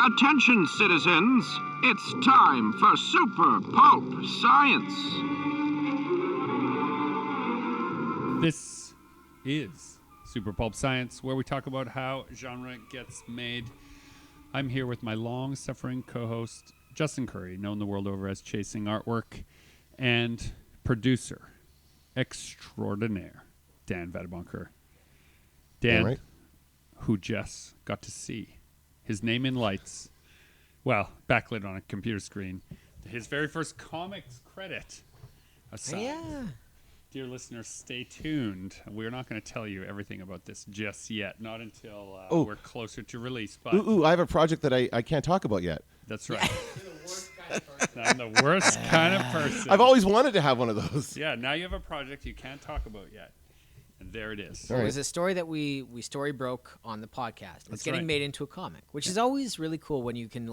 Attention, citizens. It's time for Super Pulp Science. This is Super Pulp Science, where we talk about how genre gets made. I'm here with my long-suffering co-host, Justin Curry, known the world over as Chasing Artwork, and producer extraordinaire, Dan Vadeboncoeur. Dan, right. Who Jess got to see his name in lights, well, backlit on a computer screen, his very first comics credit aside. Yeah. Dear listeners, stay tuned. We're not going to tell you everything about this just yet, not until we're closer to release. But I have a project that I can't talk about yet. That's right. I'm the worst kind of person. I've always wanted to have one of those. Yeah, now you have a project you can't talk about yet. And there it is. So it was a story that we story broke on the podcast. It's getting made into a comic, which is always really cool when you can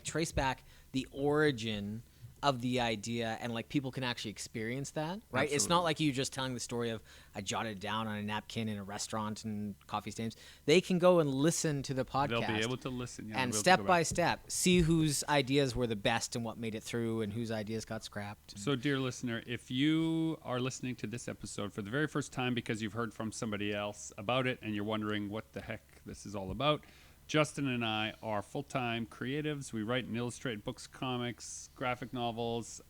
trace back the origin of the idea and people can actually experience that, right? Absolutely. It's not like you just telling the story of I jotted it down on a napkin in a restaurant and coffee stains. They can go and listen to the podcast. They'll be able to listen. Yeah, and step by step see whose ideas were the best and what made it through and whose ideas got scrapped. So, dear listener, if you are listening to this episode for the very first time because you've heard from somebody else about it and you're wondering what the heck this is all about, Justin and I are full-time creatives. We write and illustrate books, comics, graphic novels.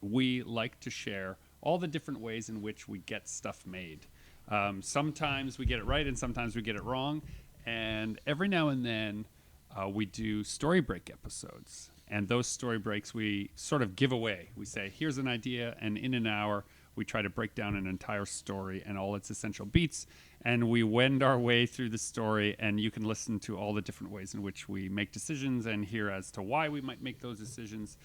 We like to share all the different ways in which we get stuff made. Sometimes we get it right and sometimes we get it wrong. And every now and then we do story break episodes. And those story breaks we sort of give away. We say, here's an idea, and in an hour we try to break down an entire story and all its essential beats. And we wend our way through the story, and you can listen to all the different ways in which we make decisions and hear as to why we might make those decisions.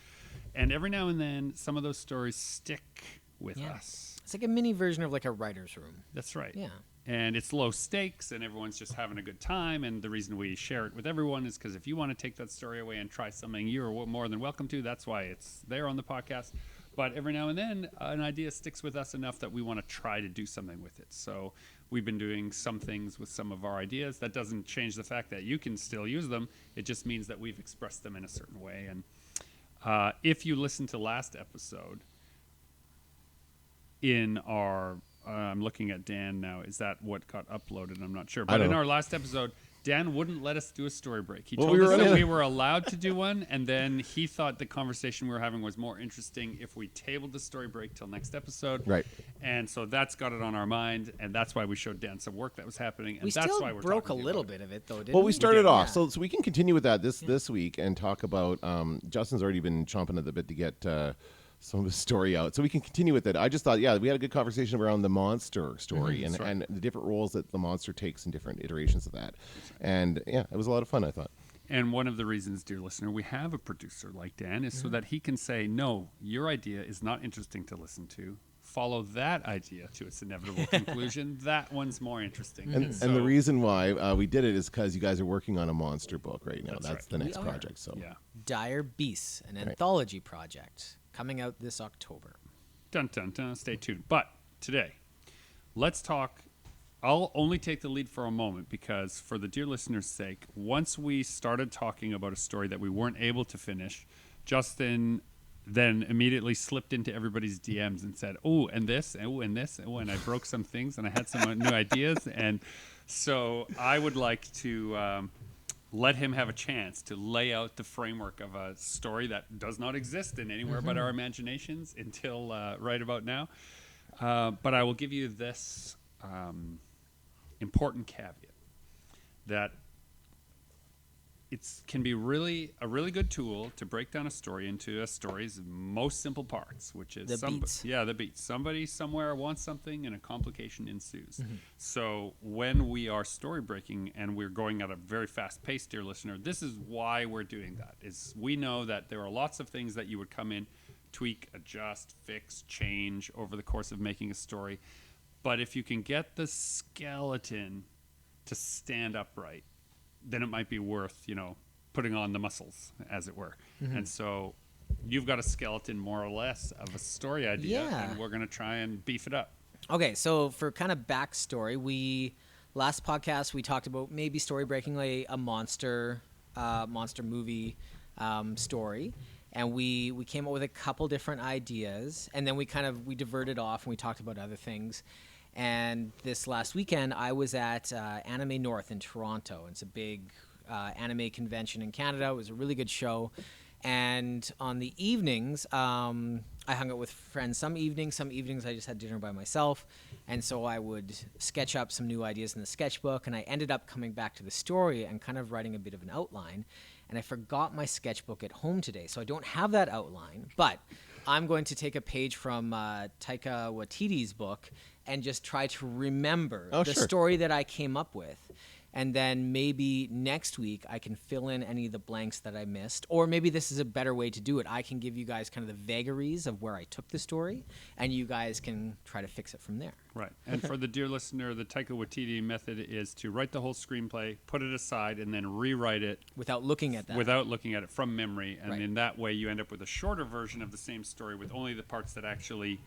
And every now and then, some of those stories stick with us. It's like a mini version of a writer's room. That's right. Yeah. And it's low stakes, and everyone's just having a good time. And the reason we share it with everyone is because if you want to take that story away and try something, you're more than welcome to. That's why it's there on the podcast. But every now and then, an idea sticks with us enough that we want to try to do something with it. So we've been doing some things with some of our ideas. That doesn't change the fact that you can still use them. It just means that we've expressed them in a certain way. And if you listen to last episode, in our, I'm looking at Dan now, is that what got uploaded? I'm not sure. But in our last episode, Dan wouldn't let us do a story break. He told us that we were allowed to do one, and then he thought the conversation we were having was more interesting if we tabled the story break till next episode. Right. And so that's got it on our mind, and that's why we showed Dan some work that was happening. And We that's still why we're broke a talking little about bit of it, though, didn't Well, we? we started off, Yeah. so we can continue with that this week and talk about. Justin's already been chomping at the bit to get some of the story out, so we can continue with it. I just thought, we had a good conversation around the monster story and the different roles that the monster takes in different iterations of that. And it was a lot of fun, I thought. And one of the reasons, dear listener, we have a producer like Dan is so that he can say, no, your idea is not interesting to listen to. Follow that idea to its inevitable conclusion. That one's more interesting. And the reason why we did it is because you guys are working on a monster book right now. That's the next project. So Dire Beasts, an anthology project coming out this October. Dun, dun, dun. Stay tuned. But today, let's talk. I'll only take the lead for a moment because for the dear listener's sake, once we started talking about a story that we weren't able to finish, Justin then immediately slipped into everybody's DMs and said, and this, and this, and I broke some things, and I had some new ideas. And so I would like to let him have a chance to lay out the framework of a story that does not exist in anywhere but our imaginations until right about now. But I will give you this important caveat that it can be a really good tool to break down a story into a story's most simple parts, which is the beats. Yeah, the beats. Somebody somewhere wants something and a complication ensues. So when we are story breaking and we're going at a very fast pace, dear listener, this is why we're doing that. Is we know that there are lots of things that you would come in, tweak, adjust, fix, change over the course of making a story. But if you can get the skeleton to stand upright, then it might be worth, putting on the muscles, as it were. And so you've got a skeleton, more or less, of a story idea, Yeah. and we're going to try and beef it up. Okay, so for kind of backstory, last podcast we talked about maybe story breaking like a monster movie story, and we came up with a couple different ideas, and then we diverted off and we talked about other things. And this last weekend, I was at Anime North in Toronto. It's a big anime convention in Canada. It was a really good show. And on the evenings, I hung out with friends some evenings I just had dinner by myself. And so I would sketch up some new ideas in the sketchbook. And I ended up coming back to the story and kind of writing a bit of an outline. And I forgot my sketchbook at home today, so I don't have that outline. But I'm going to take a page from Taika Waititi's book and just try to remember the story that I came up with. And then maybe next week I can fill in any of the blanks that I missed. Or maybe this is a better way to do it. I can give you guys kind of the vagaries of where I took the story, and you guys can try to fix it from there. Right. And for the dear listener, the Taika Waititi method is to write the whole screenplay, put it aside, and then rewrite it. Without looking at that. Without looking at it from memory. And Right. in that way, you end up with a shorter version of the same story with only the parts that actually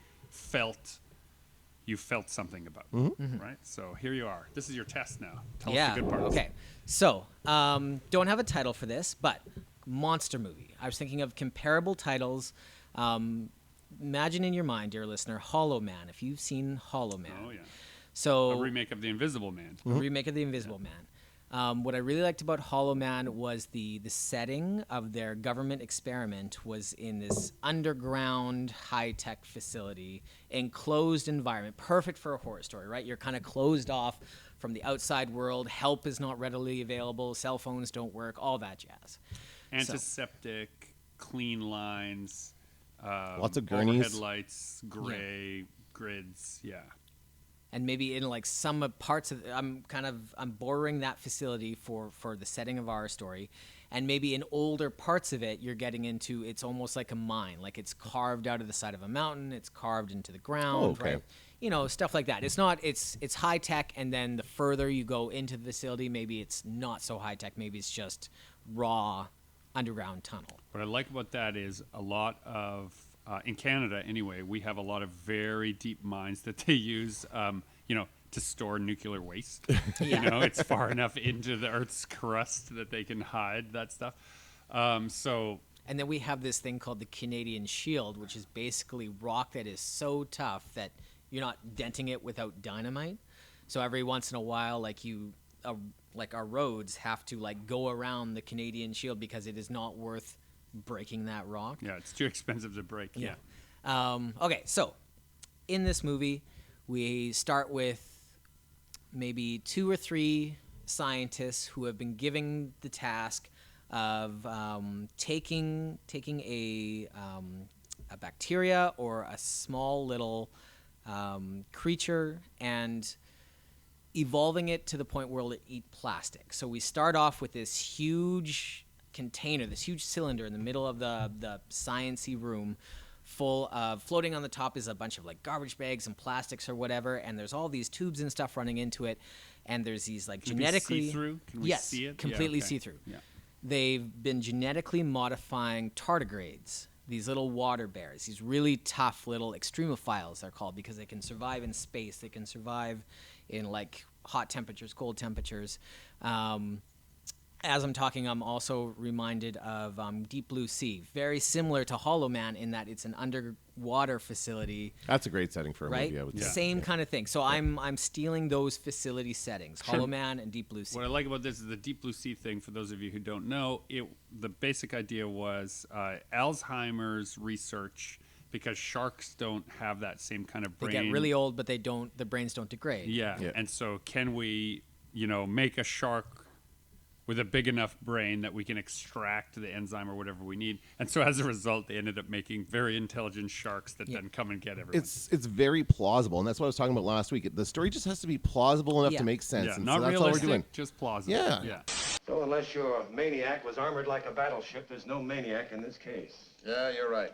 you felt something about, right? So here you are. This is your test now. Tell us the good parts. Okay. So, don't have a title for this, but monster movie. I was thinking of comparable titles. Imagine in your mind, dear listener, Hollow Man. If you've seen Hollow Man. Oh, yeah. So, A remake of The Invisible Man. a remake of The Invisible Man. What I really liked about Hollow Man was the setting of their government experiment was in this underground high-tech facility, enclosed environment, perfect for a horror story, right? You're kind of closed off from the outside world. Help is not readily available. Cell phones don't work, all that jazz. Antiseptic, clean lines. Lots of gurneys. Overhead lights, gray grids, yeah. And maybe in like some parts of I'm bordering that facility for the setting of our story, and maybe in older parts of it you're getting into it's almost like a mine, like it's carved out of the side of a mountain, it's carved into the ground, right? You know, stuff like that. It's high tech, and then the further you go into the facility, maybe it's not so high tech, maybe it's just raw underground tunnel. What I like about that is a lot of in Canada, anyway, we have a lot of very deep mines that they use, to store nuclear waste. You know, it's far enough into the Earth's crust that they can hide that stuff. And then we have this thing called the Canadian Shield, which is basically rock that is so tough that you're not denting it without dynamite. So every once in a while, like our roads have to like go around the Canadian Shield because it is not worth breaking that rock. Yeah, it's too expensive to break. Yeah. Okay, so in this movie, we start with maybe 2 or 3 scientists who have been given the task of taking a bacteria or a small little creature and evolving it to the point where it'll eat plastic. So we start off with this huge container, this huge cylinder in the middle of the science-y room, full of, floating on the top is a bunch of like garbage bags and plastics or whatever, and there's all these tubes and stuff running into it, and there's these like genetically see-through? Can we see it? Completely Yeah, okay. see-through. Yeah. They've been genetically modifying tardigrades, these little water bears, these really tough little extremophiles they're called, because they can survive in space, they can survive in like hot temperatures, cold temperatures. As I'm talking, I'm also reminded of Deep Blue Sea, very similar to Hollow Man in that it's an underwater facility. That's a great setting for a right? movie, I would say. Same kind of thing. So I'm stealing those facility settings, Hollow Man and Deep Blue Sea. What I like about this is the Deep Blue Sea thing. For those of you who don't know, the basic idea was Alzheimer's research, because sharks don't have that same kind of brain. They get really old, but the brains don't degrade. Yeah. And so can we, make a shark with a big enough brain that we can extract the enzyme or whatever we need? And so as a result, they ended up making very intelligent sharks that then come and get everyone. It's very plausible, and that's what I was talking about last week. The story just has to be plausible enough to make sense. Yeah, and not so that's realistic, all we're doing. just plausible. Yeah. So unless your maniac was armored like a battleship, there's no maniac in this case. Yeah, you're right.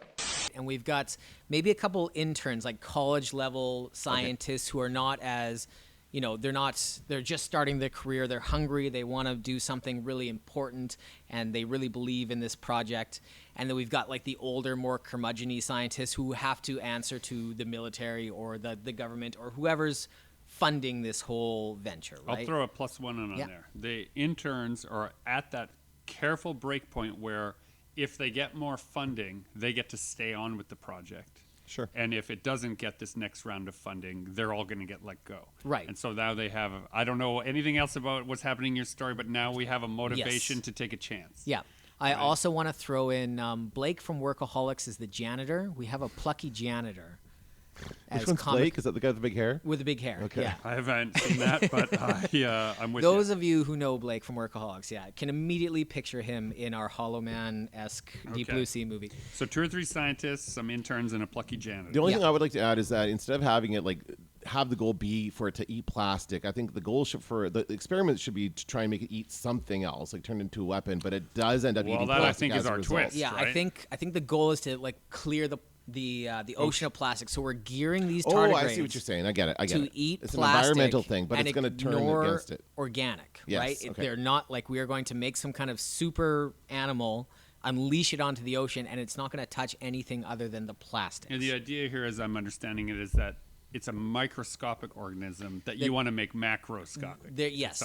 And we've got maybe a couple interns, like college level scientists who are not as, they're just starting their career. They're hungry. They want to do something really important, and they really believe in this project. And then we've got like the older, more curmudgeon-y scientists who have to answer to the military or the government or whoever's funding this whole venture, right? I'll throw a +1 on there. The interns are at that careful break point where if they get more funding, they get to stay on with the project. Sure. And if it doesn't get this next round of funding, they're all going to get let go. Right. And so now they have, I don't know anything else about what's happening in your story, but now we have a motivation to take a chance. Yeah. I also want to throw in Blake from Workaholics is the janitor. We have a plucky janitor. Which one's Blake? Is that the guy with the big hair? With the big hair, Okay. yeah. I haven't seen that, but I'm with Those you. of you who know Blake from Workaholics, can immediately picture him in our Hollow Man-esque Deep Blue Sea movie. So 2 or 3 scientists, some interns, and a plucky janitor. The only thing I would like to add is that instead of having it have the goal be for it to eat plastic, I think the goal for the experiment should be to try and make it eat something else, like turn it into a weapon. But it does end up eating plastic. Well, that I think as is a our result. twist. Yeah, right? I think the goal is to clear the ocean of plastic. So we're gearing these Oh, tardigrades I see what you're saying. I get it. to eat It's plastic an environmental thing, but and it's going to turn ignore against it. organic, Yes, right? okay. They're not like we are going to make some kind of super animal, unleash it onto the ocean, and it's not going to touch anything other than the plastics. And the idea here, as I'm understanding it, is that it's a microscopic organism that you want to make macroscopic.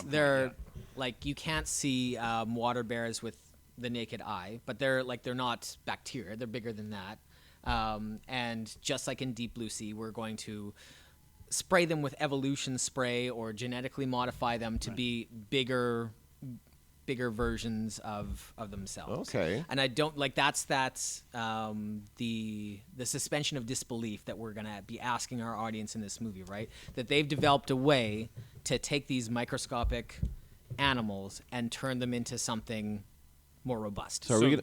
They're like you can't see water bears with the naked eye, but they're not bacteria. They're bigger than that. And just like in Deep Blue Sea, we're going to spray them with evolution spray or genetically modify them to be bigger versions of themselves. Okay. And I don't like that's the suspension of disbelief that we're going to be asking our audience in this movie, right? That they've developed a way to take these microscopic animals and turn them into something more robust. So are we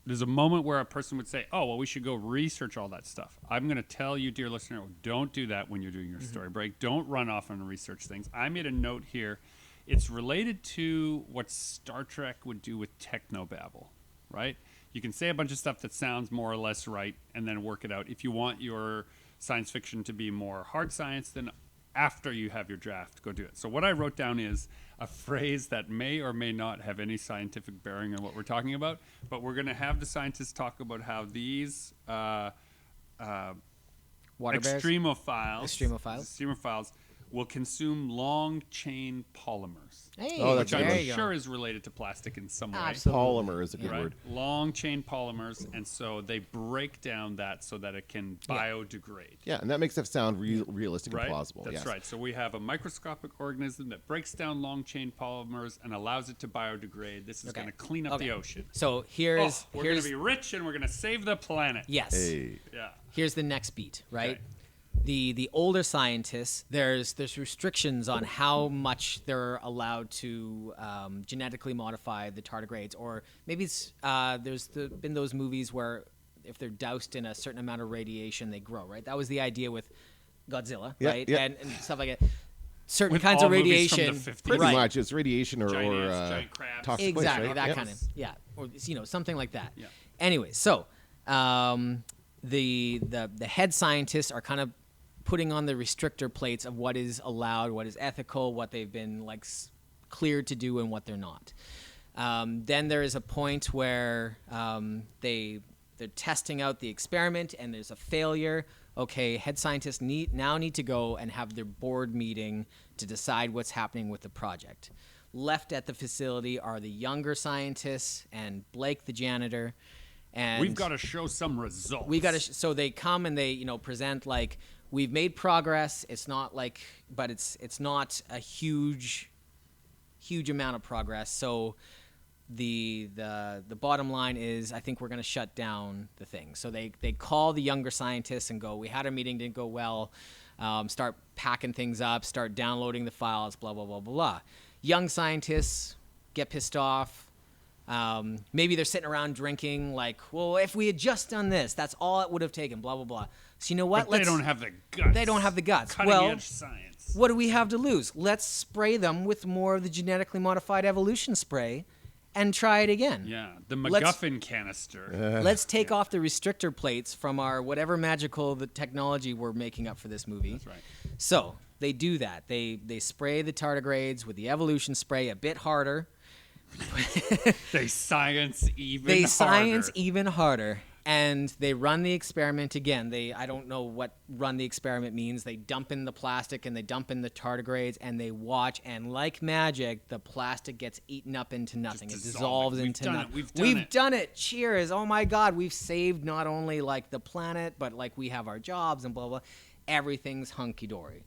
there's a moment where a person would say, oh, well, we should go research all that stuff. I'm going to tell you, dear listener, don't do that when you're doing your story break. Don't run off and research things. I made a note here. It's related to what Star Trek would do with technobabble, right? You can say a bunch of stuff that sounds more or less right and then work it out. If you want your science fiction to be more hard science, then after you have your draft, go do it. So what I wrote down is a phrase that may or may not have any scientific bearing on what we're talking about, but we're going to have the scientists talk about how these extremophiles will consume long chain polymers. Hey, Which there I'm you go. sure is related to plastic in some way. Absolutely. Polymer is a good Right? word. Long chain polymers, and so they break down that so that it can biodegrade. Yeah, and that makes it sound realistic Right? and plausible. That's yes. right. So we have a microscopic organism that breaks down long chain polymers and allows it to biodegrade. This is Okay. going to clean up the ocean. So here's We're going to be rich and we're going to save the planet. yes. Hey. Yeah. Here's the next beat, right? Okay. The older scientists, there's restrictions on how much they're allowed to genetically modify the tardigrades, or maybe it's been those movies where if they're doused in a certain amount of radiation, they grow, right? That was the idea with Godzilla, Yeah, right? yeah. And stuff like that. Certain With kinds all of movies from the radiation, 50s. Pretty right? much, it's radiation or Giant crabs. toxic waste, Exactly, right? that Yep. kind of, or something like that. Yeah. Anyway, so the head scientists are kind of putting on the restrictor plates of what is allowed, what is ethical, what they've been cleared to do, and what they're not. Then there is a point where they're testing out the experiment, and there's a failure. Okay, head scientists need to go and have their board meeting to decide what's happening with the project. Left at the facility are the younger scientists and Blake, the janitor. And We've got to show some results. so they come and they present we've made progress. It's not but it's not a huge amount of progress. So the bottom line is I think we're going to shut down the thing. So they call the younger scientists and go, we had a meeting, didn't go well. Start packing things up, start downloading the files, blah blah blah blah blah. Young scientists get pissed off. Maybe they're sitting around drinking well, if we had just done this, that's all it would have taken, blah, blah, blah. So you know what? But they don't have the guts. They don't have the guts. Cutting-edge science. What do we have to lose? Let's spray them with more of the genetically modified evolution spray and try it again. Yeah, the MacGuffin canister. Let's take off the restrictor plates from our whatever magical the technology we're making up for this movie. That's right. So they do that. They spray the tardigrades with the evolution spray a bit harder. They science even harder. And they run the experiment again. I don't know what run the experiment means. They dump in the plastic and they dump in the tardigrades and they watch. And like magic, the plastic gets eaten up into nothing. It dissolves into nothing. We've done it. Cheers. Oh my God. We've saved not only like the planet, but like we have our jobs and blah, blah. Everything's hunky-dory.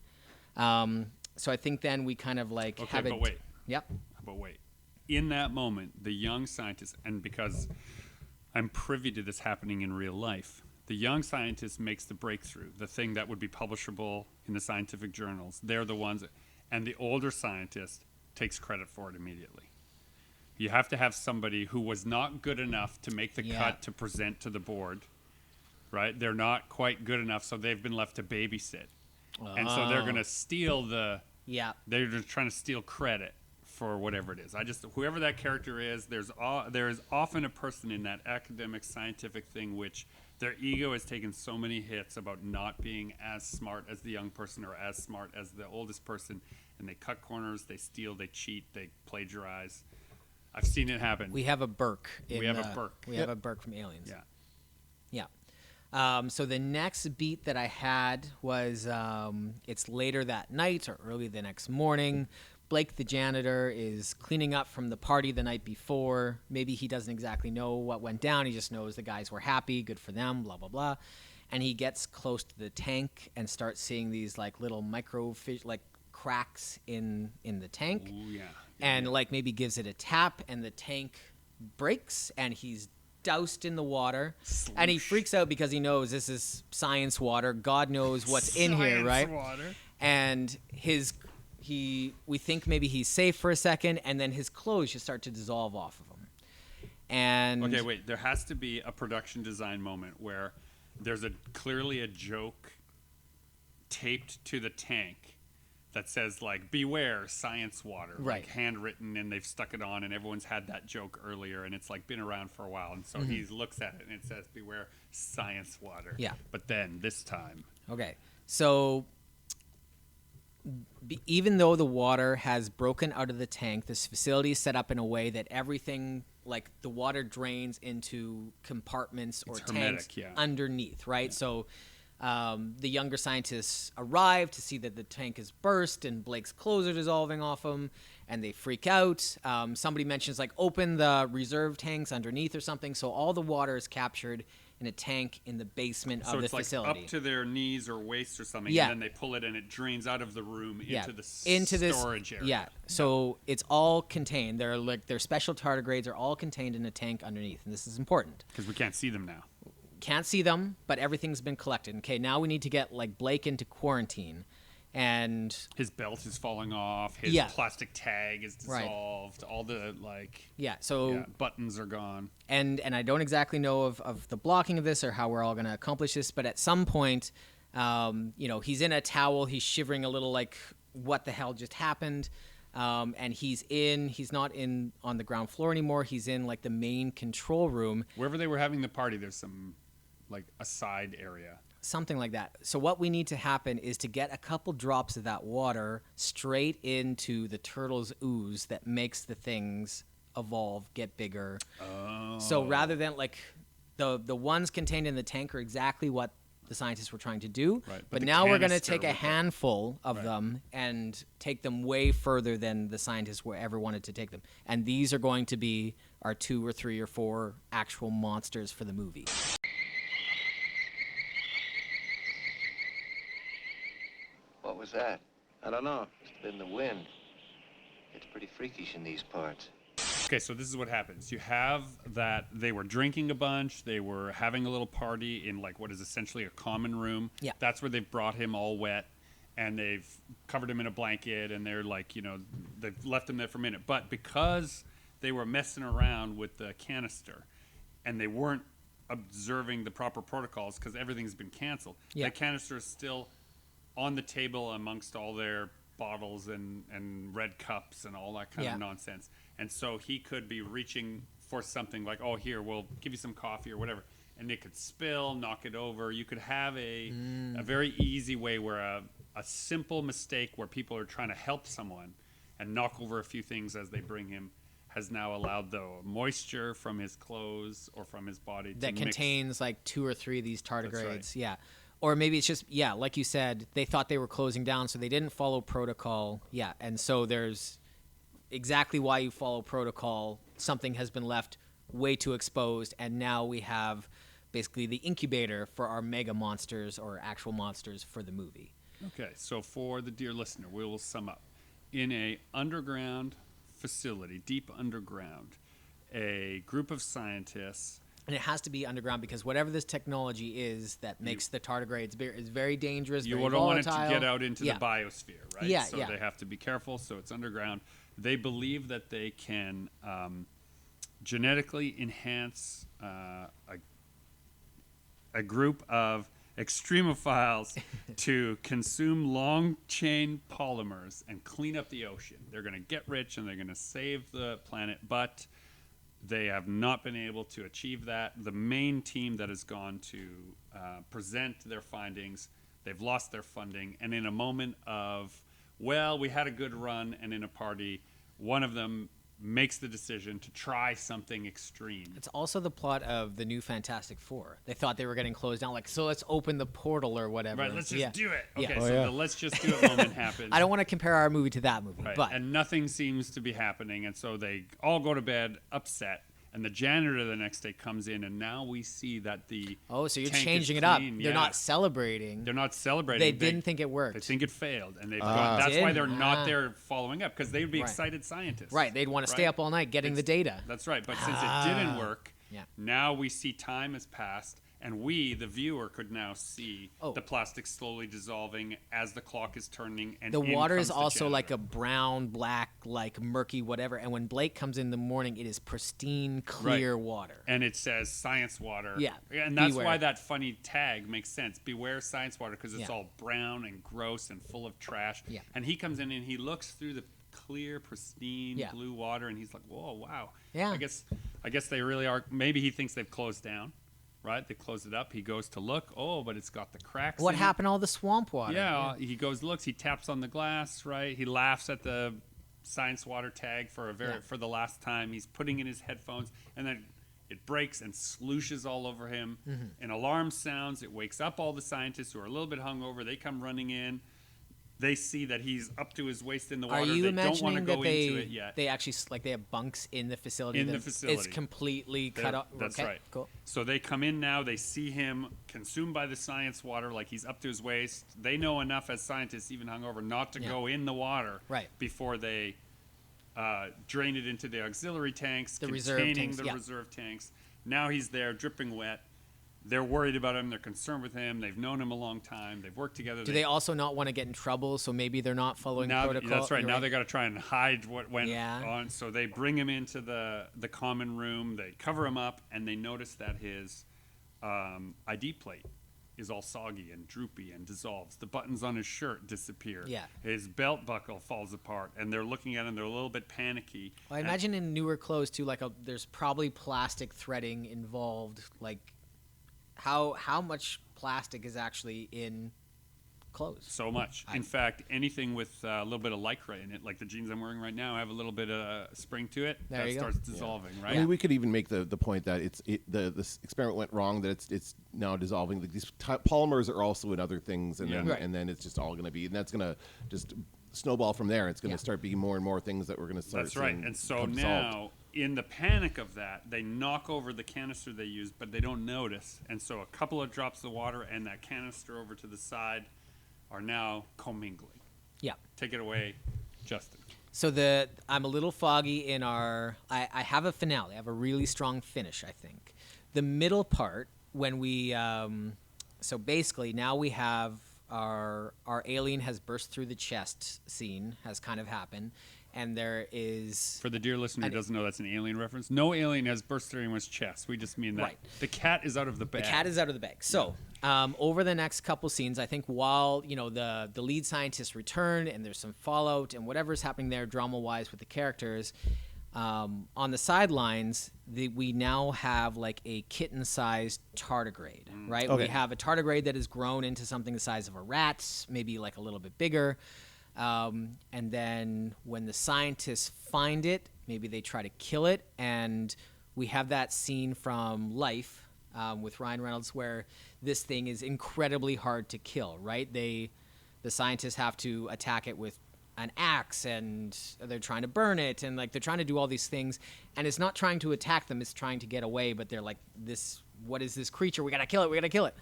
So I think then we kind of like have it. But wait. Yep. But wait. In that moment, the young scientist, and because I'm privy to this happening in real life, the young scientist makes the breakthrough, the thing that would be publishable in the scientific journals. They're the ones, and the older scientist takes credit for it immediately. You have to have somebody who was not good enough to make the cut to present to the board, right? They're not quite good enough, so they've been left to babysit. And so they're going to steal they're just trying to steal credit for whatever it is. Whoever that character is, there is often a person in that academic scientific thing which their ego has taken so many hits about not being as smart as the young person or as smart as the oldest person, and they cut corners, they steal, they cheat, they plagiarize. I've seen it happen. We have a Burke. We have a Burke from Aliens. Yeah. So the next beat that I had was it's later that night or early the next morning. Blake, the janitor, is cleaning up from the party the night before. Maybe he doesn't exactly know what went down. He just knows the guys were happy, good for them, blah, blah, blah. And he gets close to the tank and starts seeing these like little microfish, like cracks in the tank. Ooh, yeah. And like maybe gives it a tap and the tank breaks and he's doused in the water. Sloosh. And he freaks out because he knows this is science water. God knows what's in here, right? Water. And we think maybe he's safe for a second, and then his clothes just start to dissolve off of him. And okay, wait. There has to be a production design moment where there's clearly a joke taped to the tank that says like "Beware, science water," right? Like handwritten, and they've stuck it on, and everyone's had that joke earlier, and it's like been around for a while, and so he looks at it and it says "Beware, science water." Yeah. But then this time, okay, so. Even though the water has broken out of the tank, this facility is set up in a way that everything, like the water drains into compartments or tanks underneath, right? Yeah. So the younger scientists arrive to see that the tank is burst and Blake's clothes are dissolving off him, and they freak out. Somebody mentions, like, open the reserve tanks underneath or something, so all the water is captured in a tank in the basement of the facility. So it's like up to their knees or waist or something, and then they pull it and it drains out of the room into the storage area. Yeah, so it's all contained. Their special tardigrades are all contained in a tank underneath, and this is important. Because we can't see them now. Can't see them, but everything's been collected. Okay, now we need to get, like, Blake into quarantine. And his belt is falling off. His plastic tag is dissolved. Right. All the buttons are gone. And I don't exactly know of the blocking of this or how we're all going to accomplish this. But at some point, he's in a towel. He's shivering a little, like, what the hell just happened? And he's not on the ground floor anymore. He's in, like, the main control room. Wherever they were having the party, there's some, like, a side area. Something like that. So what we need to happen is to get a couple drops of that water straight into the turtle's ooze that makes the things evolve, get bigger. Oh. So rather than, like, the ones contained in the tank are exactly what the scientists were trying to do. Right. But now we're going to take a handful of them and take them way further than the scientists ever wanted to take them. And these are going to be our 2 or 3 or 4 actual monsters for the movie. What was that? I don't know. Must have been the wind. It's pretty freakish in these parts. Okay, so this is what happens. You have that they were drinking a bunch. They were having a little party in, like, what is essentially a common room. Yeah. That's where they've brought him all wet, and they've covered him in a blanket, and they're like, they've left him there for a minute. But because they were messing around with the canister, and they weren't observing the proper protocols because everything's been canceled, that canister is still on the table amongst all their bottles and red cups and all that kind of nonsense. And so he could be reaching for something like, oh, here, we'll give you some coffee or whatever. And it could spill, knock it over. You could have a very easy way where a simple mistake where people are trying to help someone and knock over a few things as they bring him has now allowed the moisture from his clothes or from his body that to contains like 2 or 3 of these tardigrades. Right. Yeah. Or maybe it's just, like you said, they thought they were closing down, so they didn't follow protocol. Yeah. And so there's exactly why you follow protocol. Something has been left way too exposed, and now we have basically the incubator for our mega monsters or actual monsters for the movie. Okay, so for the dear listener, we will sum up. In a underground facility, deep underground, a group of scientists. And it has to be underground because whatever this technology is that makes the tardigrades is very dangerous, You very don't want it volatile. to get out into the biosphere, right? Yeah, so yeah. they have to be careful, so it's underground. They believe that they can genetically enhance a group of extremophiles to consume long-chain polymers and clean up the ocean. They're going to get rich and they're going to save the planet, but they have not been able to achieve that. The main team that has gone to present their findings, they've lost their funding, and in a moment of, well, we had a good run, and in a party, one of them makes the decision to try something extreme. It's also the plot of the new Fantastic Four. They thought they were getting closed down, like, so let's open the portal or whatever. Right, let's just do it. Okay, Yeah. so the let's just do it moment happens. I don't want to compare our movie to that movie, Right, but and nothing seems to be happening, and so they all go to bed upset. And the janitor the next day comes in, and now we see that the so you're tank is changing it up. clean. They're not celebrating. They're not celebrating. They didn't think it worked. They think it failed, and they've gone. That's why they're Didn't? not there following up, because they would be Right. excited scientists. Right, they'd want to stay right? up all night getting the data. That's right. But since it didn't work, Yeah. now we see time has passed, and we, the viewer, could now see the plastic slowly dissolving as the clock is turning. And The in water comes is the also like janitor. a brown, black, like murky, whatever. And when Blake comes in the morning, it is pristine, clear water. And it says science water. Yeah, And that's beware. why that funny tag makes sense. Beware science water, because it's Yeah. all brown and gross and full of trash. Yeah. And he comes in and he looks through the clear, pristine blue water, and he's like, whoa, wow. Yeah. I guess they really are. Maybe he thinks they've closed down, right? They closed it up. He goes to look. Oh, but it's got the cracks What in it. happened to all the swamp water? Yeah, he goes, looks, he taps on the glass, right? He laughs at the science water tag for the last time. He's putting in his headphones, and then it breaks and slooshes all over him. Mm-hmm. An alarm sounds. It wakes up all the scientists who are a little bit hungover. They come running in. They see that he's up to his waist in the water. Are you they don't want to imagining go that into it yet. they actually like they have bunks in the facility? In the that facility. it's completely cut off. That's okay, right. Cool. So they come in now. They see him consumed by the science water, like he's up to his waist. They know enough as scientists, even hungover, not to go in the water Right. before they drain it into the auxiliary tanks, The reserve containing tanks, the yeah. reserve tanks. Now he's there, dripping wet. They're worried about him. They're concerned with him. They've known him a long time. They've worked together. Do they also not want to get in trouble? So maybe they're not following now, protocol. that's right. You're Now they got to try and hide what went Yeah. on. So they bring him into the common room. They cover him up, and they notice that his ID plate is all soggy and droopy and dissolves. The buttons on his shirt disappear. Yeah. His belt buckle falls apart, and they're looking at him. They're a little bit panicky. Well, I imagine in newer clothes too, like there's probably plastic threading involved. Like, how much plastic is actually in clothes? So much. In fact, anything with a little bit of lycra in it, like the jeans I'm wearing right now, have a little bit of spring to it. There that you go. starts dissolving, right? I mean, we could even make the point that this experiment went wrong. That it's now dissolving. These polymers are also in other things, and then Right. and then it's just all going to be, and that's going to just snowball from there. It's going to start being more and more things that we're going to start. That's right. seeing And so become now, dissolved. in the panic of that, they knock over the canister they used, but they don't notice. And so a couple of drops of water and that canister over to the side are now commingling. Yeah. Take it away, Justin. So I'm a little foggy in our. I have a finale. I have a really strong finish. I think the middle part when we. So basically, now we have our alien has burst through the chest scene has kind of happened, and there is. For the dear listener who doesn't know, that's an alien reference. No alien has burst through anyone's chest. We just mean that Right. the cat is out of the bag. The cat is out of the bag. So, over the next couple scenes, I think while the lead scientists return and there's some fallout and whatever's happening there drama-wise with the characters, on the sidelines, we now have like a kitten-sized tardigrade, right? Okay. We have a tardigrade that has grown into something the size of a rat, maybe like a little bit bigger. And then when the scientists find it, maybe they try to kill it. And we have that scene from Life with Ryan Reynolds where this thing is incredibly hard to kill, right? The scientists have to attack it with an axe, and they're trying to burn it, and like they're trying to do all these things, and it's not trying to attack them, it's trying to get away, but they're like, what is this creature? We gotta kill it,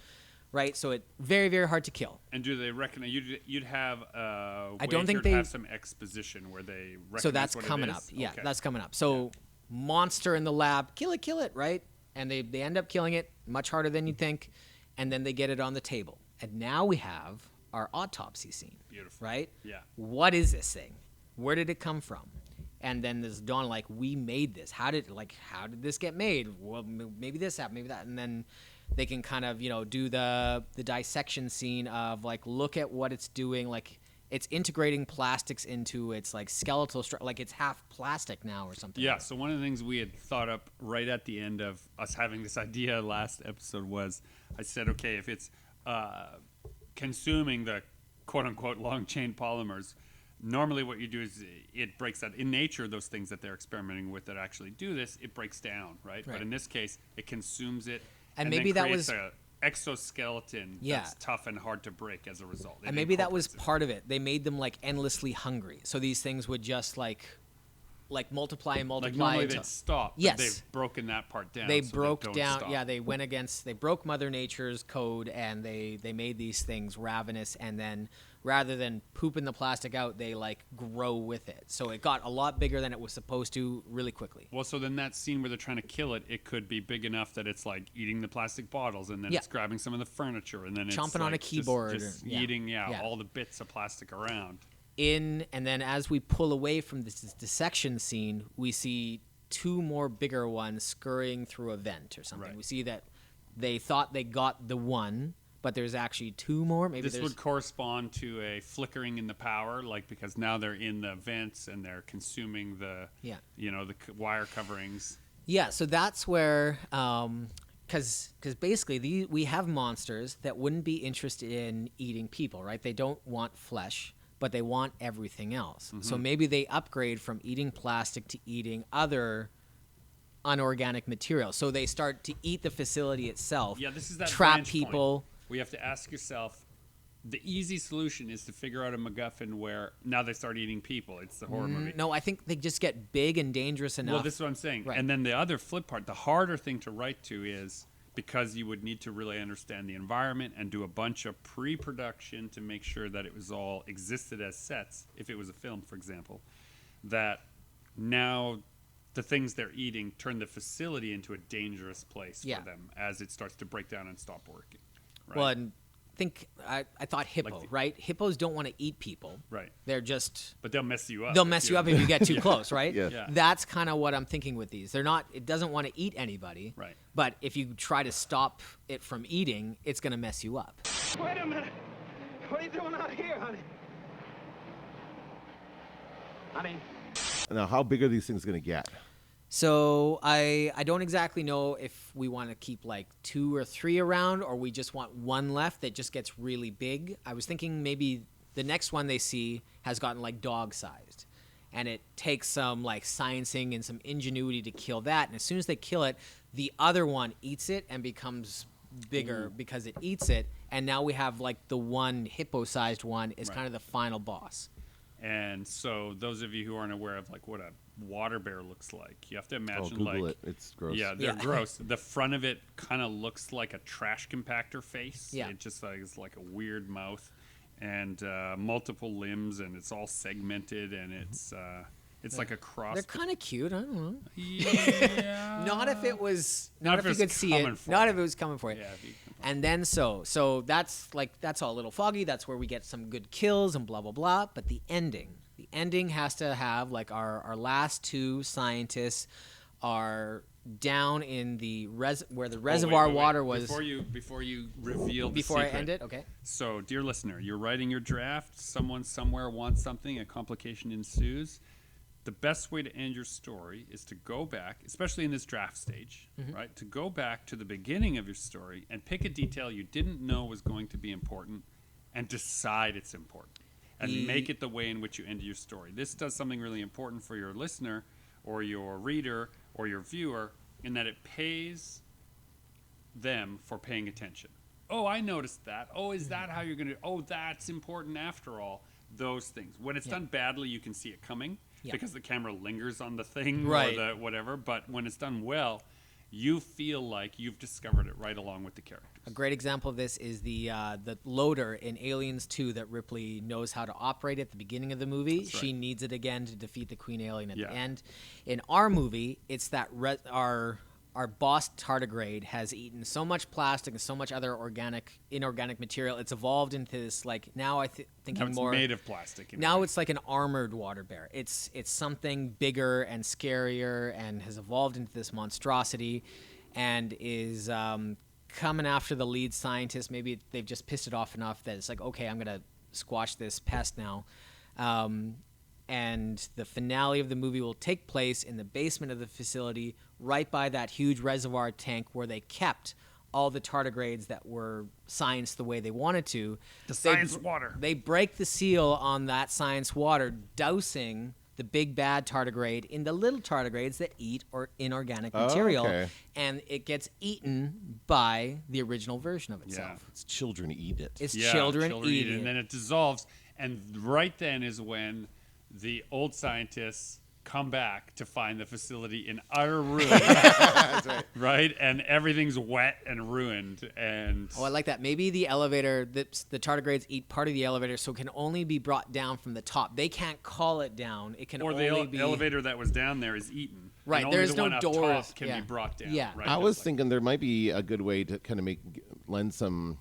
right? So it very, very hard to kill. And do they recognize you'd have I don't think they they have some exposition where they recognize so that's what coming it up. is? Yeah, Okay. that's coming up. So monster in the lab, kill it, right? And they end up killing it much harder than you'd think, and then they get it on the table. And now we have our autopsy scene. Beautiful. Right? Yeah. What is this thing? Where did it come from? And then there's Dawn like, we made this. How did this get made? Well, maybe this happened, maybe that. And then they can kind of, do the dissection scene of like, look at what it's doing. Like it's integrating plastics into its like skeletal structure. Like it's half plastic now or something. Yeah. So one of the things we had thought up right at the end of us having this idea last episode was I said, okay, if it's consuming the quote-unquote long-chain polymers, normally what you do is it breaks that. In nature, those things that they're experimenting with that actually do this, it breaks down, right? But in this case, it consumes it And then maybe that creates was a exoskeleton that's tough and hard to break as a result. And maybe that was part of it. They made them like endlessly hungry. So these things would just like multiply and multiply. Like normally they'd stop. But Yes. they've broken that part down. They so broke don't down. stop. Yeah, they broke Mother Nature's code, and they made these things ravenous. And then rather than pooping the plastic out, they like grow with it. So it got a lot bigger than it was supposed to really quickly. Well, so then that scene where they're trying to kill it, it could be big enough that it's like eating the plastic bottles, and then it's grabbing some of the furniture, and then it's chomping on a like keyboard, just or- yeah. eating Yeah. all the bits of plastic around. And then as we pull away from this dissection scene, we see two more bigger ones scurrying through a vent or something. Right. We see that they thought they got the one, but there's actually two more. Maybe This would correspond to a flickering in the power, like because now they're in the vents and they're consuming the wire coverings. Yeah, so that's where, because basically we have monsters that wouldn't be interested in eating people, right? They don't want flesh, but they want everything else. Mm-hmm. So maybe they upgrade from eating plastic to eating other unorganic material. So they start to eat the facility itself. Yeah, this is that trap branch people. point. We have to ask yourself. The easy solution is to figure out a MacGuffin where now they start eating people. It's the horror movie. No, I think they just get big and dangerous enough. Well, this is what I'm saying. Right. And then the other flip part, the harder thing to write to is because you would need to really understand the environment and do a bunch of pre-production to make sure that it was all existed as sets, if it was a film, for example, that now the things they're eating turn the facility into a dangerous place for them as it starts to break down and stop working. Right? Well, and I thought hippo, right? Hippos don't want to eat people. Right. They're just... But they'll mess you up. They'll mess you up if you get too close, right? Yeah. Yeah. That's kind of what I'm thinking with these. They're not. It doesn't want to eat anybody. Right. But if you try to stop it from eating, it's going to mess you up. Wait a minute. What are you doing out here, honey? Honey? Now, how big are these things going to get? So I don't exactly know if we want to keep like 2 or 3 around, or we just want one left that just gets really big. I was thinking maybe the next one they see has gotten like dog-sized, and it takes some like sciencing and some ingenuity to kill that. And as soon as they kill it, the other one eats it and becomes bigger because it eats it. And now we have like the one hippo-sized one is kind of the final boss. And so those of you who aren't aware of like what a water bear looks like, you have to Oh, imagine Google like it. It's gross. yeah, they're Yeah. gross. The front of it kind of looks like a trash compactor face. Yeah. It just is like a weird mouth and multiple limbs, and it's all segmented, and it's like a cross. They're kind of cute. I don't know. Yeah. Not if it was. Not Not if if you it's could see coming it. for Not you. if it was coming for you. Yeah, if you can- And then so that's all a little foggy. That's where we get some good kills and blah blah blah. But the ending has to have like our last two scientists are down in the where the Oh, reservoir wait. water was. Before you reveal the Before I secret. end it, okay. So, dear listener, you're writing your draft. Someone somewhere wants something. A complication ensues. The best way to end your story is to go back, especially in this draft stage, right? To go back to the beginning of your story and pick a detail you didn't know was going to be important and decide it's important. and make it the way in which you end your story. This does something really important for your listener or your reader or your viewer in that it pays them for paying attention. Oh, I noticed that. Oh, is that how you're going to... Oh, that's important after all. Those things. When it's done badly, you can see it coming because the camera lingers on the thing or the whatever. But when it's done well, you feel like you've discovered it right along with the characters. A great example of this is the loader in Aliens 2 that Ripley knows how to operate at the beginning of the movie. That's right. She needs it again to defeat the Queen Alien at the end. In our movie, it's that our boss tardigrade has eaten so much plastic and so much other inorganic material. It's evolved into this, like, now thinking it's more made of plastic. Now it's like an armored water bear. It's something bigger and scarier and has evolved into this monstrosity and is coming after the lead scientist. Maybe they've just pissed it off enough that it's like, okay, I'm going to squash this pest now. And the finale of the movie will take place in the basement of the facility, right by that huge reservoir tank where they kept all the tardigrades that were scienced the way they wanted to. The science water. They break the seal on that science water, dousing the big bad tardigrade in the little tardigrades that eat inorganic material, and it gets eaten by the original version of itself. Yeah. It's children eat it. It's children eat it. And then it dissolves, and right then is when the old scientists come back to find the facility in utter ruin. That's right. Right? And everything's wet and ruined. And I like that. Maybe the elevator, the tardigrades eat part of the elevator, so it can only be brought down from the top. They can't call it down. It can only be... the elevator that was down there is eaten. Right, and there's only the no one doors. Up top can be brought down. Yeah. Right? I was thinking there might be a good way to kind of lend some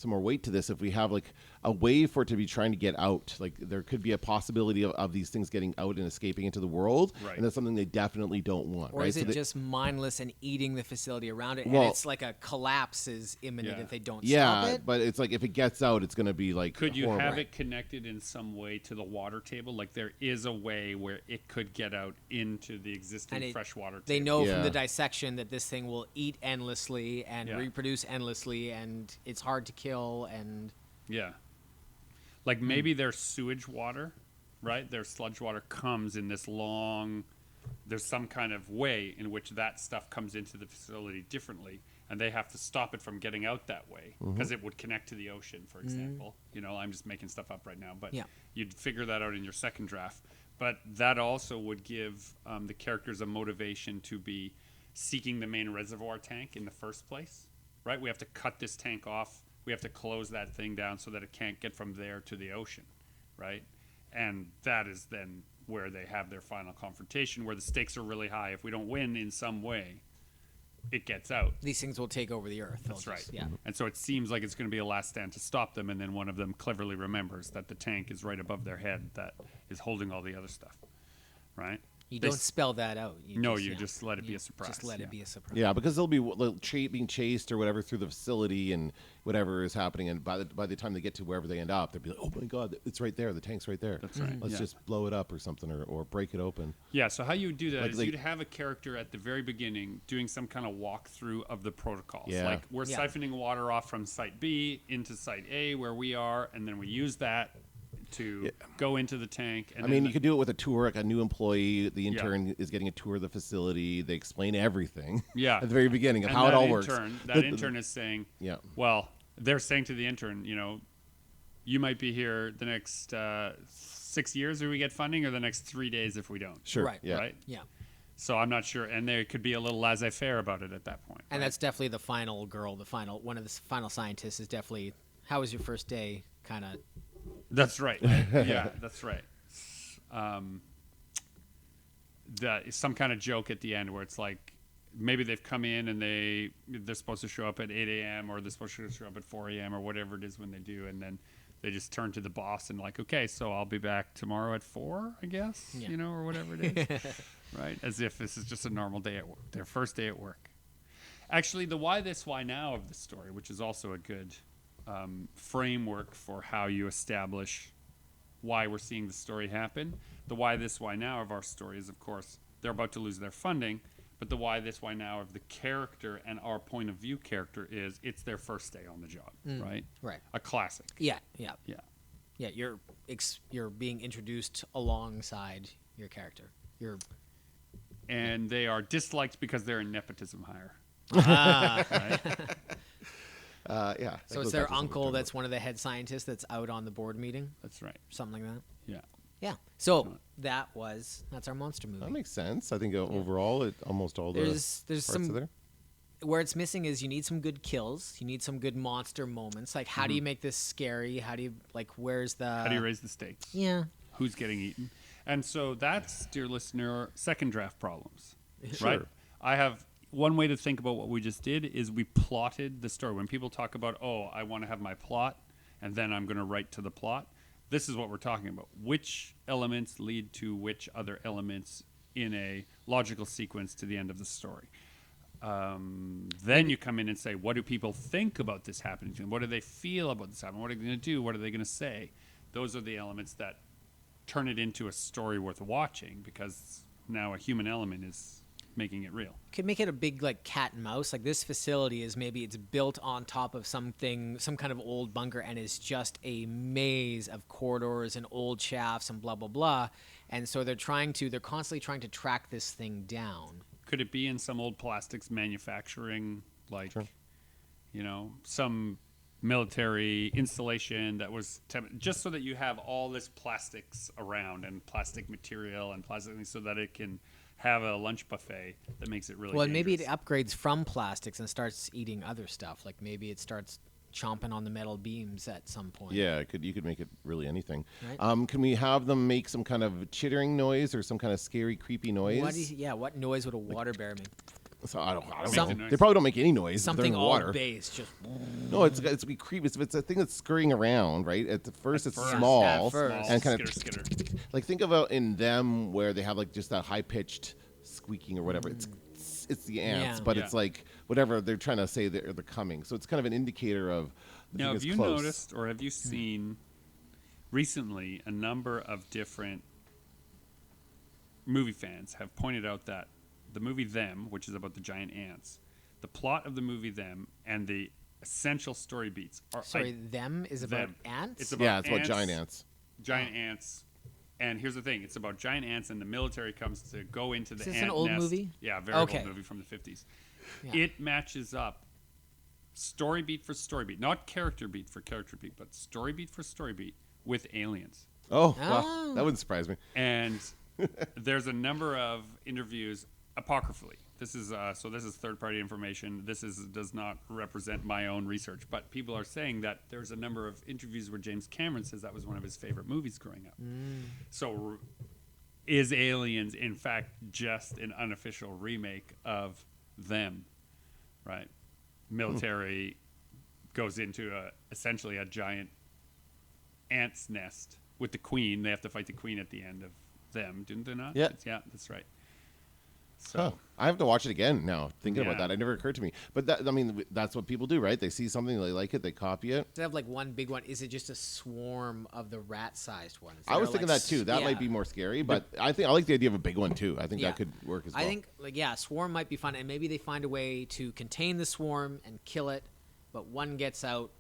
more weight to this if we have like a way for it to be trying to get out. Like there could be a possibility of these things getting out and escaping into the world, and that's something they definitely don't want. Or is it just mindless and eating the facility around it, and it's like a collapse is imminent if they don't stop it? But it's like if it gets out, it's going to be like Could you horrible. have it connected in some way to the water table? Like there is a way where it could get out into the existing freshwater table. They know from the dissection that this thing will eat endlessly and reproduce endlessly, and it's hard to kill. And like maybe their sewage water, right? Their sludge water comes in this long. There's some kind of way in which that stuff comes into the facility differently, and they have to stop it from getting out that way because it would connect to the ocean, for example. You know, I'm just making stuff up right now, but you'd figure that out in your second draft. But that also would give the characters a motivation to be seeking the main reservoir tank in the first place, right? We have to cut this tank off. We have to close that thing down so that it can't get from there to the ocean, right? And that is then where they have their final confrontation, where the stakes are really high. If we don't win in some way, it gets out. These things will take over the earth. That's right. Yeah. And so it seems like it's going to be a last stand to stop them, and then one of them cleverly remembers that the tank is right above their head that is holding all the other stuff, right? You don't spell that out. You just let it be a surprise. Just let it be a surprise. Yeah, because they'll be being chased or whatever through the facility and whatever is happening, and by the time they get to wherever they end up, they'll be like, "Oh my God, it's right there! The tank's right there. That's right. Let's just blow it up or something, or break it open." Yeah. So how you would do that is you'd have a character at the very beginning doing some kind of walkthrough of the protocols. Yeah. Like we're siphoning water off from site B into site A where we are, and then we use that to go into the tank. And I mean, you could do it with a tour, like a new employee. The intern is getting a tour of the facility. They explain everything at the very beginning of how it all works. That intern is saying, well, they're saying to the intern, you know, you might be here the next 6 years if we get funding, or the next 3 days if we don't. Sure. Right. Yeah. Right. Yeah. So I'm not sure, and there could be a little laissez-faire about it at that point. And that's definitely the final girl. One of the final scientists is definitely, how was your first day? Kind of. That's right. Yeah, that's right. That is some kind of joke at the end where it's like maybe they've come in and they're supposed to show up at 8 a.m. or they're supposed to show up at 4 a.m. or whatever it is when they do, and then they just turn to the boss and like, okay, so I'll be back tomorrow at 4, I guess, you know, or whatever it is, right? As if this is just a normal day at work, their first day at work. Actually, the why this, why now of the story, which is also a good framework for how you establish why we're seeing the story happen. The why this, why now of our story is, of course, they're about to lose their funding, but the why this, why now of the character and our point of view character is it's their first day on the job, right? Right. A classic. Yeah, yeah. Yeah. Yeah, you're being introduced alongside your character. And they are disliked because they're a nepotism hire. Ah. Right? Yeah. So it's their uncle that's one of the head scientists that's out on the board meeting, That's right. something like that. Yeah. Yeah. So that's our monster movie. That makes sense. I think overall, almost all the There's parts some are there. where it's missing is you need some good kills. You need some good monster moments. Like, how do you make this scary? How do you where's the? How do you raise the stakes? Yeah. Who's getting eaten? And so that's, dear listener, second draft problems. Sure. Right? I have one way to think about what we just did is we plotted the story. When people talk about, I want to have my plot, and then I'm going to write to the plot, this is what we're talking about. Which elements lead to which other elements in a logical sequence to the end of the story? Then you come in and say, what do people think about this happening to them? What do they feel about this happening? What are they going to do? What are they going to say? Those are the elements that turn it into a story worth watching, because now a human element is making it real. Could make it a big cat and mouse. Like, this facility is maybe it's built on top of some kind of old bunker, and is just a maze of corridors and old shafts and blah blah blah. And so they're constantly trying to track this thing down. Could it be in some old plastics manufacturing, some military installation that was just so that you have all this plastics around and plastic material and plastic things so that it can have a lunch buffet that makes it really Well, dangerous. maybe it upgrades from plastics and starts eating other stuff. Like, maybe it starts chomping on the metal beams at some point. Yeah, you could make it really anything. Right. Can we have them make some kind of chittering noise or some kind of scary, creepy noise? What noise would a water bear make? So I don't Some- know. They probably don't make any noise. if they're Something in all water. bass, just No, it's be creepy. It's a thing that's scurrying around, right? At first, it's First, small at first. and kind of skitter. like think about in them where they have just that high pitched squeaking or whatever. It's the ants, Yeah. but Yeah. it's whatever they're trying to say they're coming. So it's kind of an indicator of. the Now, thing have is you close. noticed or have you seen recently a number of different movie fans have pointed out that the movie Them, which is about the giant ants, the plot of the movie Them and the essential story beats are them is about Them. ants. It's about Yeah, it's about ants, giant ants. Giant ants. And here's the thing: it's about giant ants, and the military comes to go into the Is this ant an old nest. movie? Yeah, very Okay. old movie from the 50s. Yeah. It matches up story beat for story beat, not character beat for character beat, but story beat for story beat with aliens. Oh, Oh. wow, that wouldn't surprise me. And there's a number of interviews apocryphally. This is third-party information. Does not represent my own research, but people are saying that there's a number of interviews where James Cameron says that was one of his favorite movies growing up. So, is Aliens in fact just an unofficial remake of Them? Right? Military goes into essentially a giant ant's nest with the queen. They have to fight the queen at the end of Them, didn't they not? Yeah. Yeah, that's right. So Huh. I have to watch it again now. Thinking about Yeah. that, it never occurred to me. But that's what people do, right? They see something, they like it, they copy it. They have one big one. Is it just a swarm of the rat-sized ones? I was thinking that too. That might be more scary, but I like the idea of a big one too. I think that could work as well. I think swarm might be fun, and maybe they find a way to contain the swarm and kill it, but one gets out.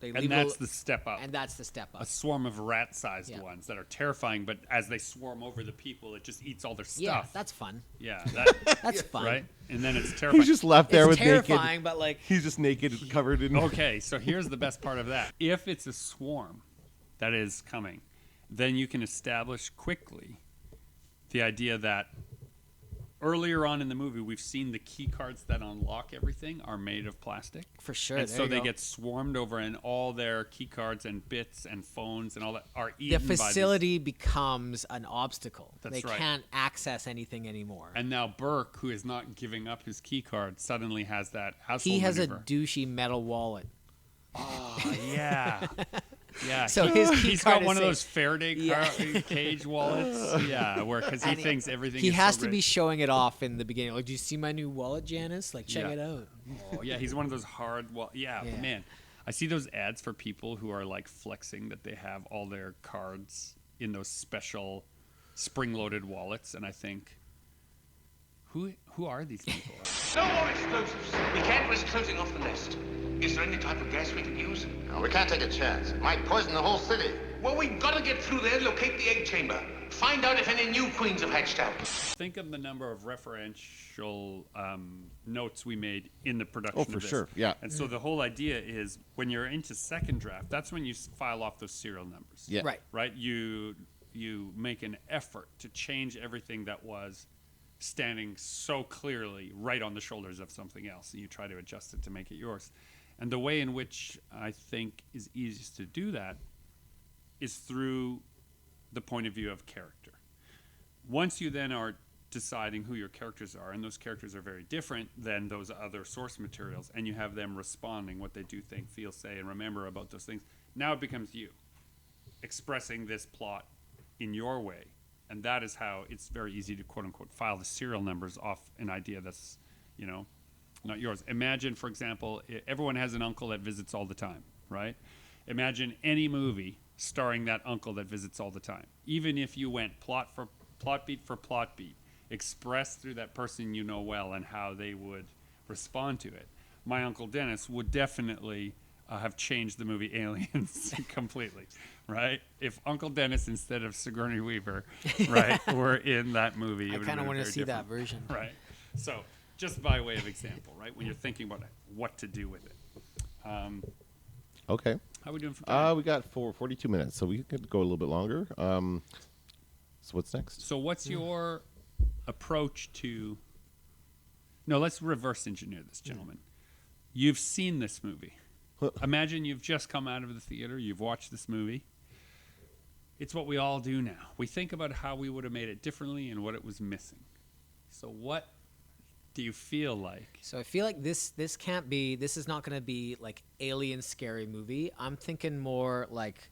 and that's the step up. And that's the step A up. swarm of rat-sized Yeah. ones that are terrifying, but as they swarm over the people, it just eats all their Yeah, stuff. that's fun. Yeah, that, That's fun. right. And then it's terrifying. He's just left there It's with terrifying, naked. but He's just naked, covered in. Okay, so here's the best part of that. If it's a swarm that is coming, then you can establish quickly the idea that earlier on in the movie, we've seen the key cards that unlock everything are made of plastic. for sure. And there so you they go. get swarmed over, and all their key cards and bits and phones and all that are eaten the by these. facility becomes an obstacle. That's they right. can't access anything anymore. And now Burke, who is not giving up his key card, suddenly has that household He has a maneuver. douchey metal wallet. Oh, yeah. Yeah. So his key he's card got is one of safe. those Faraday cage wallets. Yeah, because he And thinks everything He is has so to be great. showing it off in the beginning. Like, do you see my new wallet, Janice? Check Yeah. it out. Oh, yeah, he's one of those hard yeah, Yeah. man. I see those ads for people who are flexing that they have all their cards in those special spring-loaded wallets, and I think, who are these people? No more explosives. We can't risk closing off the nest. Is there any type of gas we could use? No, we can't take a chance. It might poison the whole city. Well, we've got to get through there, locate the egg chamber. Find out if any new queens have hatched out. Think of the number of referential notes we made in the production of this. Oh, for sure, yeah. And so the whole idea is when you're into second draft, that's when you file off those serial numbers. Yeah. Right? You make an effort to change everything that was standing so clearly right on the shoulders of something else, and you try to adjust it to make it yours. And the way in which I think is easiest to do that is through the point of view of character. Once you then are deciding who your characters are, and those characters are very different than those other source materials, and you have them responding what they do, think, feel, say, and remember about those things, now it becomes you expressing this plot in your way. And that is how it's very easy to, quote unquote, file the serial numbers off an idea that's, not yours. Imagine, for example, everyone has an uncle that visits all the time, right? Imagine any movie starring that uncle that visits all the time. Even if you went plot beat for plot beat, expressed through that person you know well and how they would respond to it. My Uncle Dennis would definitely have changed the movie Aliens completely, right? If Uncle Dennis instead of Sigourney Weaver, right, were in that movie, I kind of want to see that version. Right. So just by way of example, right, when you're thinking about what to do with it. Okay. How are we doing for time? We got 42 minutes, so we could go a little bit longer. So what's next? So what's your approach to... No, let's reverse engineer this, gentlemen. You've seen this movie. Imagine you've just come out of the theater, you've watched this movie. It's what we all do now. We think about how we would have made it differently and what it was missing. So what do you feel like? So I feel like this is not going to be like Alien scary movie. I'm thinking more like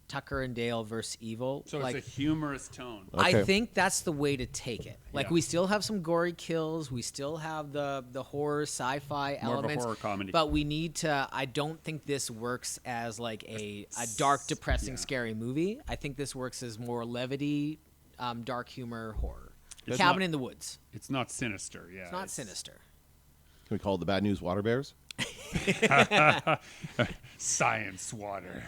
Tucker and Dale versus Evil. So like, it's a humorous tone. Okay. I think that's the way to take it. Like, Yeah. we still have some gory kills. We still have the horror sci-fi More of a elements. horror comedy. But we need to... I don't think this works as like a dark, depressing, Yeah. scary movie. I think this works as more levity, dark humor, horror. It's Cabin not- in the Woods. It's not sinister, yeah. It's not sinister. Can we call it the Bad News Water Bears? Science water.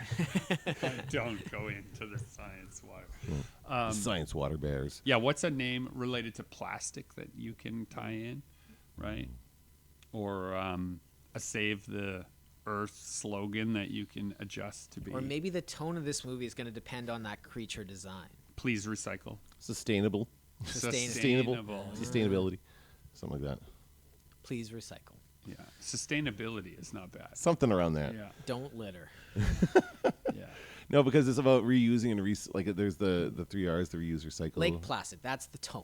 Don't go into the science water. Science Water Bears. Yeah, what's a name related to plastic that you can tie in, right? Or a Save the Earth slogan that you can adjust to be. Or maybe the tone of this movie is going to depend on that creature design. Please recycle. Sustainable. Sustainable. Sustainability. Something like that. Please recycle. Yeah, sustainability is not bad. Something around that. Yeah, Don't litter. yeah. No, because it's about reusing and like there's the 3 R's, the reuse, recycle. Lake Placid. That's the tone,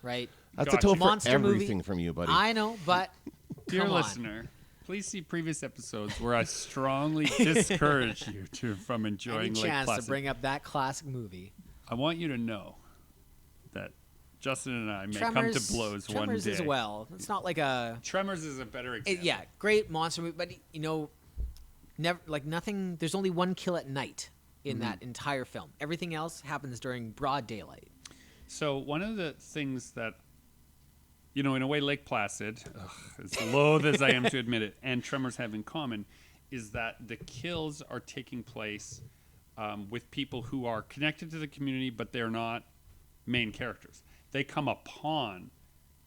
right? That's Gotcha. a total for Monster movie. everything from you, buddy. I know, but Dear come on. listener, please see previous episodes where I strongly discourage you from enjoying Any Lake chance Placid. to bring up that classic movie. I want you to know that Justin and I may Tremors, come to blows one Tremors day. as well. It's not like a... Tremors is a better example. yeah, great monster movie, but never like nothing. There's only one kill at night in that entire film. Everything else happens during broad daylight. So one of the things that, in a way, Lake Placid, as loath as I am to admit it, and Tremors have in common, is that the kills are taking place with people who are connected to the community, but they're not main characters. They come upon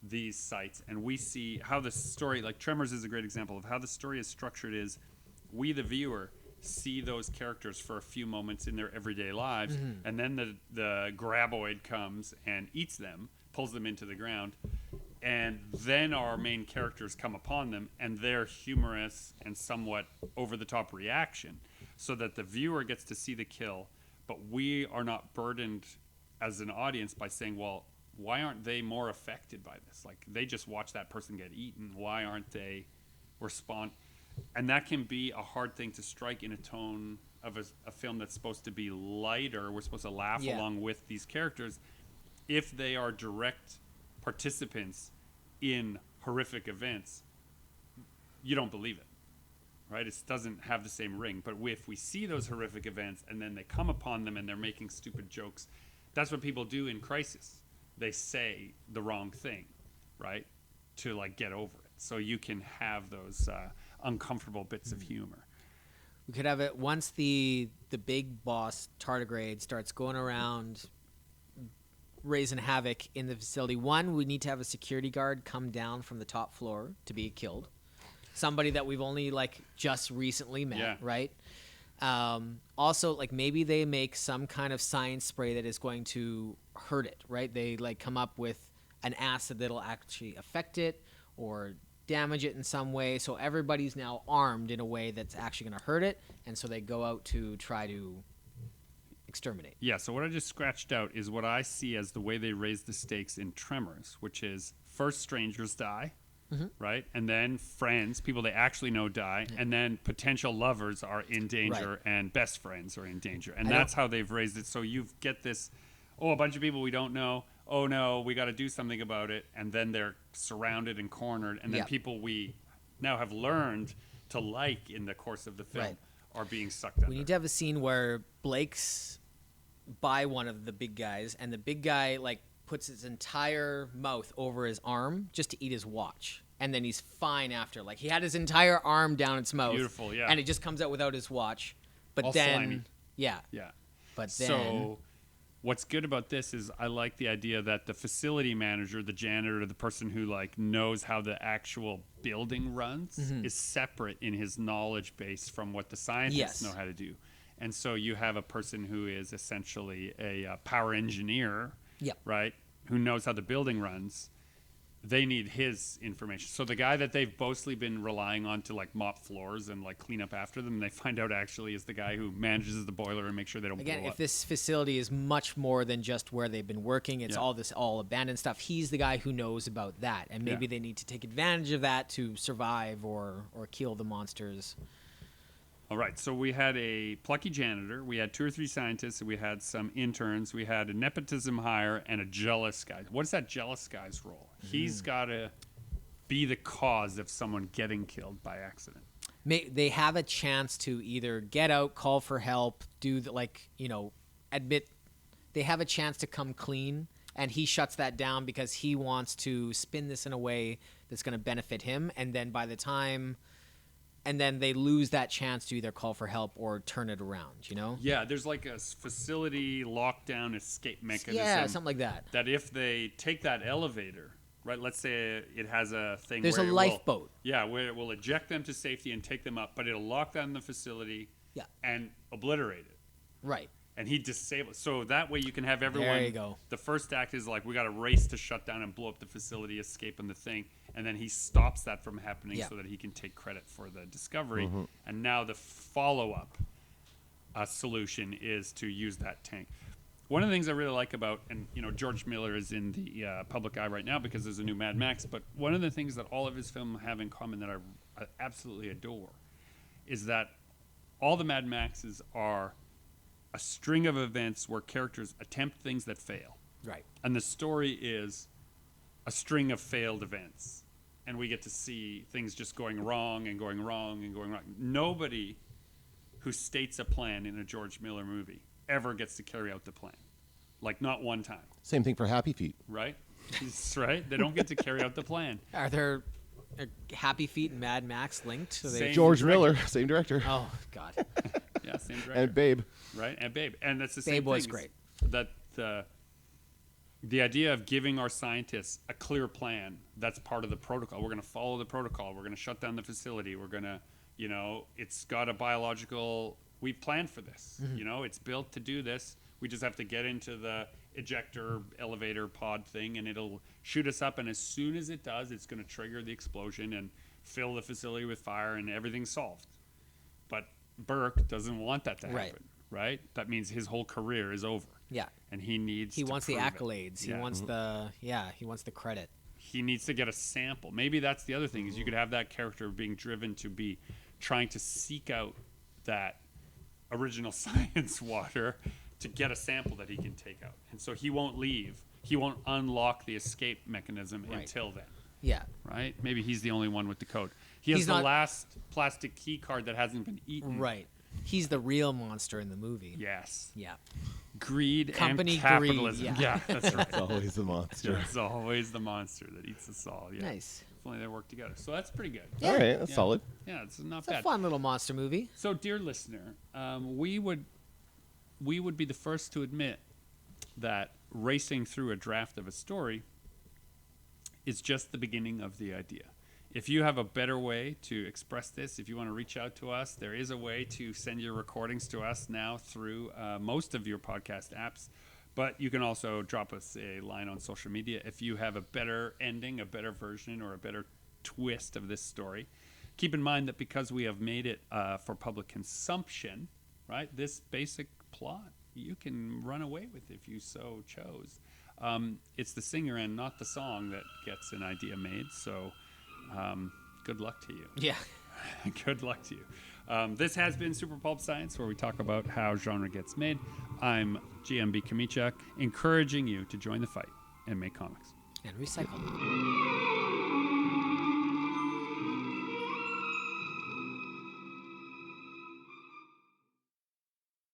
these sites, and we see how the story, like Tremors is a great example of how the story is structured is we, the viewer, see those characters for a few moments in their everyday lives, and then the graboid comes and eats them, pulls them into the ground, and then our main characters come upon them, and their humorous and somewhat over-the-top reaction, so that the viewer gets to see the kill, but we are not burdened as an audience by saying, well, why aren't they more affected by this? Like, they just watch that person get eaten. Why aren't they respond? And that can be a hard thing to strike in a tone of a film that's supposed to be lighter. We're supposed to laugh along with these characters. If they are direct participants in horrific events, you don't believe it, right? It doesn't have the same ring. But if we see those horrific events and then they come upon them and they're making stupid jokes, that's what people do in crisis. They say the wrong thing, right, to like get over it. So you can have those uncomfortable bits of humor. We could have it once the big boss tardigrade starts going around raising havoc in the facility. One, we need to have a security guard come down from the top floor to be killed. Somebody that we've only like just recently met, right? Also, like maybe they make some kind of science spray that is going to hurt it, right? They like come up with an acid that'll actually affect it or damage it in some way. So everybody's now armed in a way that's actually going to hurt it. And so they go out to try to exterminate. Yeah, so what I just scratched out is what I see as the way they raise the stakes in Tremors, which is first strangers die, right? And then friends, people they actually know die, and then potential lovers are in danger and best friends are in danger. And that's how they've raised it. So you get this, a bunch of people we don't know. Oh no, we got to do something about it. And then they're surrounded and cornered. And then people we now have learned to like in the course of the film are being sucked under. We need to have a scene where Blake's by one of the big guys, and the big guy like puts his entire mouth over his arm just to eat his watch, and then he's fine after. Like he had his entire arm down its mouth, beautiful, and it just comes out without his watch. But all then, slimy. yeah. But then, so what's good about this is I like the idea that the facility manager, the janitor, the person who like knows how the actual building runs is separate in his knowledge base from what the scientists know how to do. And so you have a person who is essentially a power engineer, right, who knows how the building runs. They need his information. So the guy that they've mostly been relying on to like mop floors and like clean up after them, they find out actually is the guy who manages the boiler and makes sure they don't blow up. Again, if this facility is much more than just where they've been working, it's all abandoned stuff. He's the guy who knows about that, and maybe they need to take advantage of that to survive or kill the monsters. All right, so we had a plucky janitor, we had 2 or 3 scientists, we had some interns, we had a nepotism hire, and a jealous guy. What is that jealous guy's role? He's got to be the cause of someone getting killed by accident. They have a chance to either get out, call for help, admit. They have a chance to come clean, and he shuts that down because he wants to spin this in a way that's going to benefit him, and then by the time... And then they lose that chance to either call for help or turn it around, you know? Yeah, there's like a facility lockdown escape mechanism. Yeah, something like that. That if they take that elevator, right, let's say it has a thing There's where a lifeboat. where it will eject them to safety and take them up, but it'll lock down the facility and obliterate it. Right. And he disables. So that way you can have everyone. There you go. The first act is like, we got to race to shut down and blow up the facility, escape on the thing. And then he stops that from happening so that he can take credit for the discovery. And now the follow-up solution is to use that tank. One of the things I really like about, and George Miller is in the public eye right now because there's a new Mad Max, but one of the things that all of his films have in common that I absolutely adore is that all the Mad Maxes are a string of events where characters attempt things that fail. Right. And the story is a string of failed events. And we get to see things just going wrong and going wrong and going wrong. Nobody who states a plan in a George Miller movie ever gets to carry out the plan. Like, not one time. Same thing for Happy Feet. Right? That's right. They don't get to carry out the plan. Are there Happy Feet and Mad Max linked? So Same George director. Miller, same director. Oh, God. Yeah, same director. And Babe. Right? And Babe. And that's the same Babe was thing. great. That the idea of giving our scientists a clear plan, that's part of the protocol. We're going to follow the protocol. We're going to shut down the facility. We're going to, it's got a biological, we planned for this. It's built to do this. We just have to get into the ejector elevator pod thing and it'll shoot us up. And as soon as it does, it's going to trigger the explosion and fill the facility with fire and everything's solved. But Burke doesn't want that to happen, right? That means his whole career is over. Yeah. And he needs He to wants the prove it. accolades. He Yeah. wants he wants the credit. He needs to get a sample. Maybe that's the other thing is you could have that character being driven to be trying to seek out that original science water to get a sample that he can take out. And so he won't leave. He won't unlock the escape mechanism until then. Yeah. Right? Maybe he's the only one with the code. He has He's the not- last plastic key card that hasn't been eaten. Right. He's the real monster in the movie. Yes. Yeah. Greed Company and capitalism. greed, yeah. That's right. It's always the monster. It's always the monster that eats us all. Yeah. Nice. definitely they work together. So that's pretty good. All right, that's solid. Yeah, it's not It's bad. a fun little monster movie. So, dear listener, we would be the first to admit that racing through a draft of a story is just the beginning of the idea. If you have a better way to express this, if you want to reach out to us, there is a way to send your recordings to us now through most of your podcast apps. But you can also drop us a line on social media if you have a better ending, a better version, or a better twist of this story. Keep in mind that because we have made it for public consumption, right, this basic plot you can run away with if you so chose. It's the singer and not the song that gets an idea made, so good luck to you. Yeah. Good luck to you. This has been Super Pulp Science, where we talk about how genre gets made. I'm GMB Kamichak, encouraging you to join the fight and make comics. And recycle.